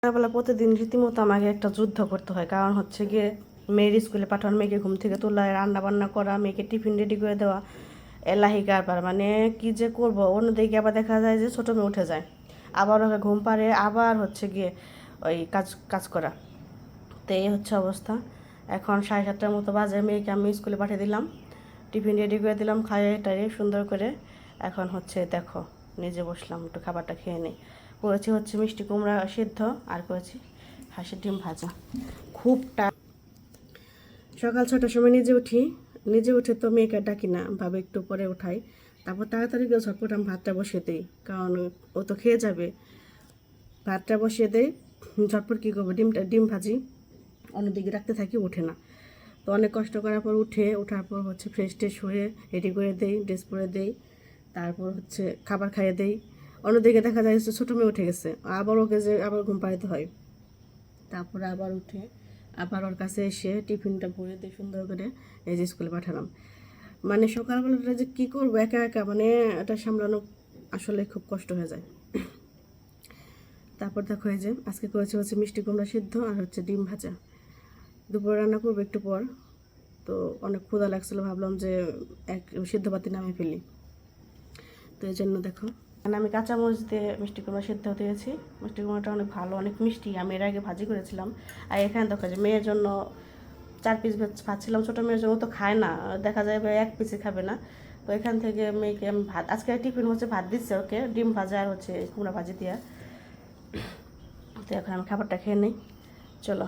সকালবেলা প্রতিদিন রীতিমতো আমাকে একটা যুদ্ধ করতে হয়, কারণ হচ্ছে গিয়ে মেয়ের স্কুলে পাঠানো, মেয়েকে ঘুম থেকে তোলা, রান্না বান্না করা, মেয়েকে টিফিন রেডি করে দেওয়া, এলাহি কারবার। মানে কি যে করব। অন্যদিকে আবার দেখা যায় যে ছোটো মেয়ে উঠে যায়, আবার ওকে ঘুম পাড়ে, আবার হচ্ছে গিয়ে ওই কাজ কাজ করা। তো এই হচ্ছে অবস্থা। এখন 7:30টার মতো বাজে, মেয়েকে আমি স্কুলে পাঠিয়ে দিলাম, টিফিন রেডি করে দিলাম, খাইয়ে টাইয়ে সুন্দর করে। এখন হচ্ছে দেখো নিজে বসলাম একটু খাবারটা খেয়ে নিই। করেছি হচ্ছে মিষ্টি কুমড়া সিদ্ধ, আর করেছি হাঁসের ডিম ভাজা। খুব সকাল 6টার সময় নিজে উঠে তো মেয়েকে ডাকি না, ভাবে একটু পরে উঠাই, তারপর তাড়াতাড়ি করে ঝটপট আমি ভাতটা বসিয়ে দিই, কারণ ও তো খেয়ে যাবে। ভাতটা বসিয়ে দেই, ঝটপট কী করবো, ডিম ভাজি অন্যদিকে রাখতে থাকি, ওঠে না। তো অনেক কষ্ট করার পর ওঠার পর হচ্ছে ফ্রেশ ট্রেশ হয়ে রেডি করে দেই, ড্রেস পরে দেই, তারপর হচ্ছে খাবার খাইয়ে দেই। অন্যদিকে দেখা যায় যে ছোটো মেয়ে উঠে গেছে, আবার ওকে যে আবার ঘুম পাড়াতে হয়। তারপরে আবার উঠে আবার ওর কাছে এসে টিফিনটা ভরে দিয়ে সুন্দর করে এই যে স্কুলে পাঠালাম। মানে সকালবেলাটা যে কী করবো একা একা, মানে এটা সামলানো আসলে খুব কষ্ট হয়ে যায়। তারপর দেখো এই যে আজকে করেছে হচ্ছে মিষ্টি কুমড়া সিদ্ধ আর হচ্ছে ডিম ভাজা। দুপুরে রান্না করবো একটু পর। তো অনেক ক্ষুধা লাগছিলো, ভাবলাম যে এক সিদ্ধ পাতি নামিয়ে ফেলি। তো এই জন্য দেখো আমি কাঁচামরিচ দিয়ে মিষ্টি কুমড়া সিদ্ধ দিয়েছি। মিষ্টি কুমড়াটা অনেক ভালো, অনেক মিষ্টি। আমি এর আগে ভাজি করেছিলাম। আর এখানে দেখো যে মেয়ের জন্য 4 পিস ভাজছিলাম, ছোটো মেয়ের জন্য তো খায় না, দেখা যায় এক পিসই খাবে না। তো এখান থেকে মেয়েকে আমি ভাত, আজকে টিফিন হচ্ছে ভাত দিচ্ছে ওকে, ডিম ভাজা আর হচ্ছে কুমড়া ভাজি দিয়া। তো এখন আমি খাবারটা খেয়ে নিই, চলো।